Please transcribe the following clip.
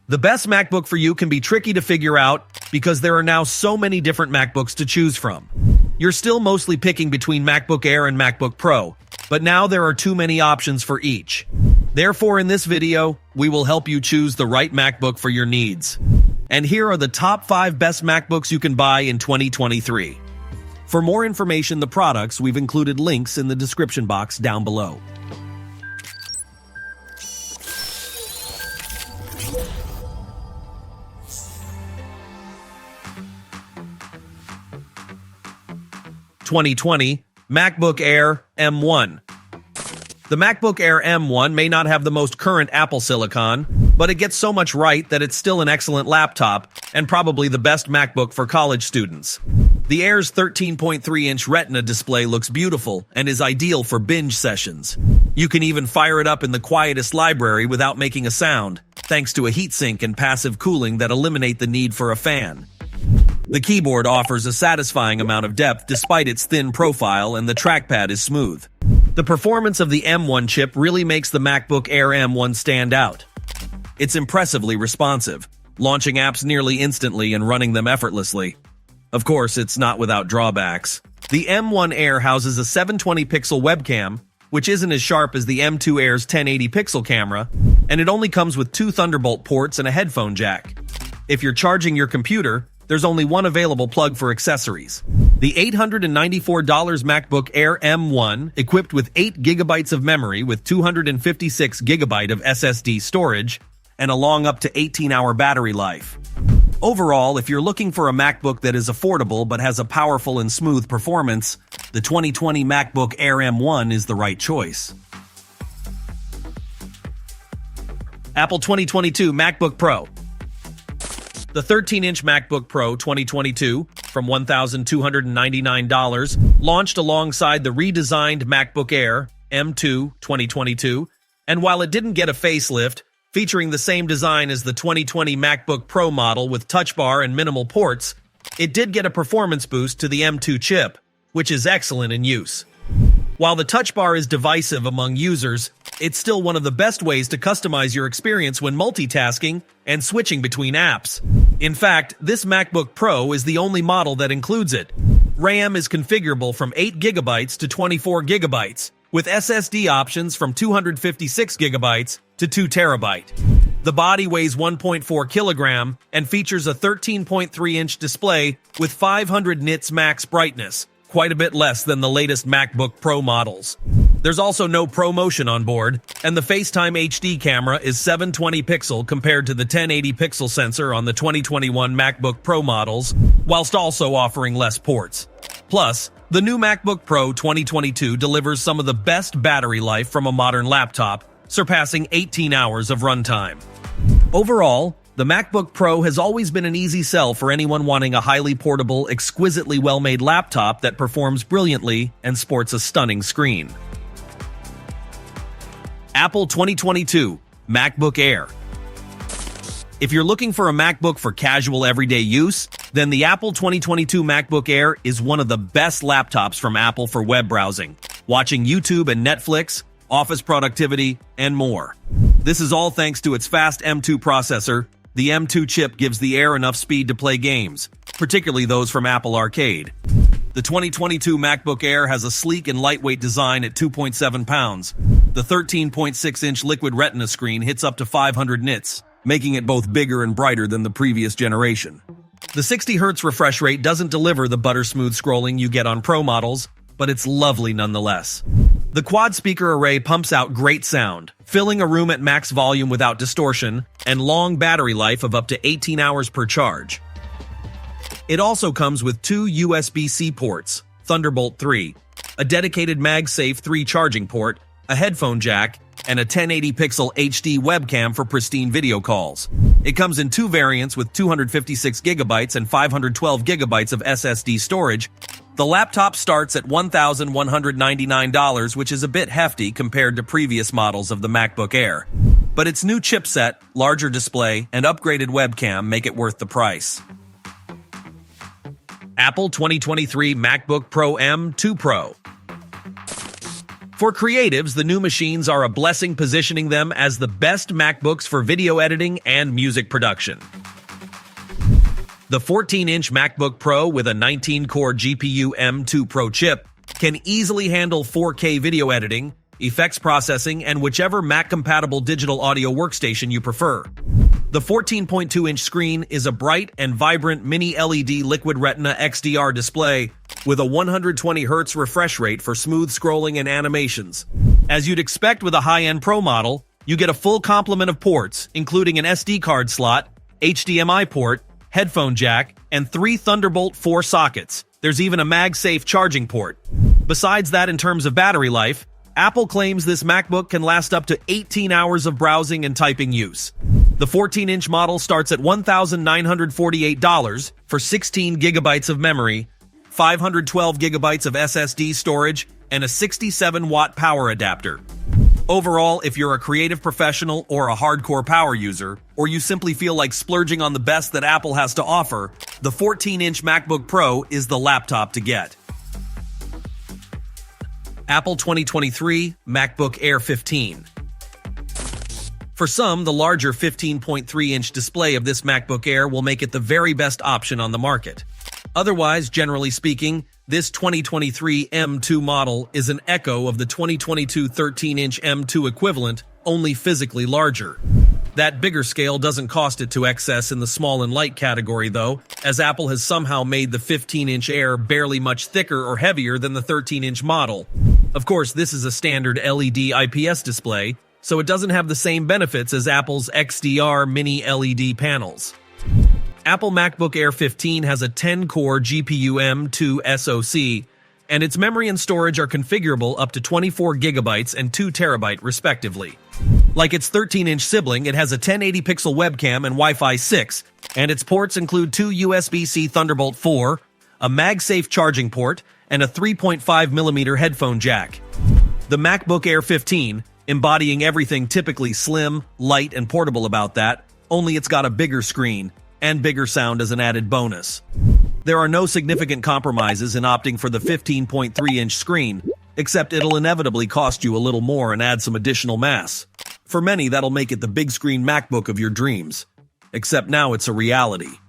The best MacBook for you can be tricky to figure out because there are now so many different MacBooks to choose from. You're still mostly picking between MacBook Air and MacBook Pro, but now there are too many options for each. Therefore, in this video, we will help you choose the right MacBook for your needs. And here are the top 5 best MacBooks you can buy in 2023. For more information on the products, we've included links in the description box down below. (2020) MacBook Air M1. The MacBook Air M1 may not have the most current Apple silicon, but it gets so much right that it's still an excellent laptop and probably the best MacBook for college students. The Air's 13.3-inch Retina display looks beautiful and is ideal for binge sessions. You can even fire it up in the quietest library without making a sound, thanks to a heatsink and passive cooling that eliminate the need for a fan. The keyboard offers a satisfying amount of depth despite its thin profile, and the trackpad is smooth. The performance of the M1 chip really makes the MacBook Air M1 stand out. It's impressively responsive, launching apps nearly instantly and running them effortlessly. Of course, it's not without drawbacks. The M1 Air houses a 720-pixel webcam, which isn't as sharp as the M2 Air's 1080-pixel camera, and it only comes with 2 Thunderbolt ports and a headphone jack. If you're charging your computer, there's only one available plug for accessories. The $894 MacBook Air M1, equipped with 8 GB of memory with 256 GB of SSD storage, and a long up to 18-hour battery life. Overall, if you're looking for a MacBook that is affordable but has a powerful and smooth performance, the 2020 MacBook Air M1 is the right choice. Apple 2022 MacBook Pro. The 13-inch MacBook Pro 2022, from $1,299, launched alongside the redesigned MacBook Air M2 2022, and while it didn't get a facelift, featuring the same design as the 2020 MacBook Pro model with Touch Bar and minimal ports, it did get a performance boost to the M2 chip, which is excellent in use. While the Touch Bar is divisive among users, it's still one of the best ways to customize your experience when multitasking and switching between apps. In fact, this MacBook Pro is the only model that includes it. RAM is configurable from 8 GB to 24 GB, with SSD options from 256 GB to 2 TB. The body weighs 1.4 kg and features a 13.3-inch display with 500 nits max brightness, quite a bit less than the latest MacBook Pro models. There's also no ProMotion on board, and the FaceTime HD camera is 720 pixel compared to the 1080 pixel sensor on the 2021 MacBook Pro models, whilst also offering less ports. Plus, the new MacBook Pro 2022 delivers some of the best battery life from a modern laptop, surpassing 18 hours of runtime. Overall, the MacBook Pro has always been an easy sell for anyone wanting a highly portable, exquisitely well-made laptop that performs brilliantly and sports a stunning screen. Apple 2022 MacBook Air. If you're looking for a MacBook for casual everyday use, then the Apple 2022 MacBook Air is one of the best laptops from Apple for web browsing, watching YouTube and Netflix, office productivity, and more. This is all thanks to its fast M2 processor. The M2 chip gives the Air enough speed to play games, particularly those from Apple Arcade. The 2022 MacBook Air has a sleek and lightweight design at 2.7 pounds. The 13.6-inch Liquid Retina screen hits up to 500 nits, making it both bigger and brighter than the previous generation. The 60Hz refresh rate doesn't deliver the butter-smooth scrolling you get on Pro models, but it's lovely nonetheless. The quad-speaker array pumps out great sound, filling a room at max volume without distortion, and long battery life of up to 18 hours per charge. It also comes with 2 USB-C ports, Thunderbolt 3, a dedicated MagSafe 3 charging port, a headphone jack, and a 1080-pixel HD webcam for pristine video calls. It comes in 2 variants with 256 GB and 512 GB of SSD storage. The laptop starts at $1,199, which is a bit hefty compared to previous models of the MacBook Air. But its new chipset, larger display, and upgraded webcam make it worth the price. Apple 2023 MacBook Pro M2 Pro. For creatives, the new machines are a blessing, positioning them as the best MacBooks for video editing and music production. The 14-inch MacBook Pro with a 19-core GPU M2 Pro chip can easily handle 4K video editing, effects processing, and whichever Mac-compatible digital audio workstation you prefer. The 14.2-inch screen is a bright and vibrant mini LED Liquid Retina XDR display with a 120Hz refresh rate for smooth scrolling and animations. As you'd expect with a high-end Pro model, you get a full complement of ports, including an SD card slot, HDMI port, headphone jack, and 3 Thunderbolt 4 sockets. There's even a MagSafe charging port. Besides that, in terms of battery life, Apple claims this MacBook can last up to 18 hours of browsing and typing use. The 14-inch model starts at $1,948 for 16 gigabytes of memory, 512 gigabytes of SSD storage, and a 67-watt power adapter. Overall, if you're a creative professional or a hardcore power user, or you simply feel like splurging on the best that Apple has to offer, the 14-inch MacBook Pro is the laptop to get. Apple 2023 MacBook Air 15. For some, the larger 15.3-inch display of this MacBook Air will make it the very best option on the market. Otherwise, generally speaking, this 2023 M2 model is an echo of the 2022 13-inch M2 equivalent, only physically larger. That bigger scale doesn't cost it to excess in the small and light category though, as Apple has somehow made the 15-inch Air barely much thicker or heavier than the 13-inch model. Of course, this is a standard LED IPS display, so it doesn't have the same benefits as Apple's XDR mini LED panels. Apple MacBook Air 15 has a 10-core GPU M2 SoC, and its memory and storage are configurable up to 24 gigabytes and 2 terabyte respectively. Like its 13-inch sibling, it has a 1080-pixel webcam and Wi-Fi 6, and its ports include 2 USB-C Thunderbolt 4, a MagSafe charging port, and a 3.5mm headphone jack. The MacBook Air 15, embodying everything typically slim, light, and portable about that, only it's got a bigger screen, and bigger sound as an added bonus. There are no significant compromises in opting for the 15.3-inch screen, except it'll inevitably cost you a little more and add some additional mass. For many, that'll make it the big screen MacBook of your dreams. Except now it's a reality.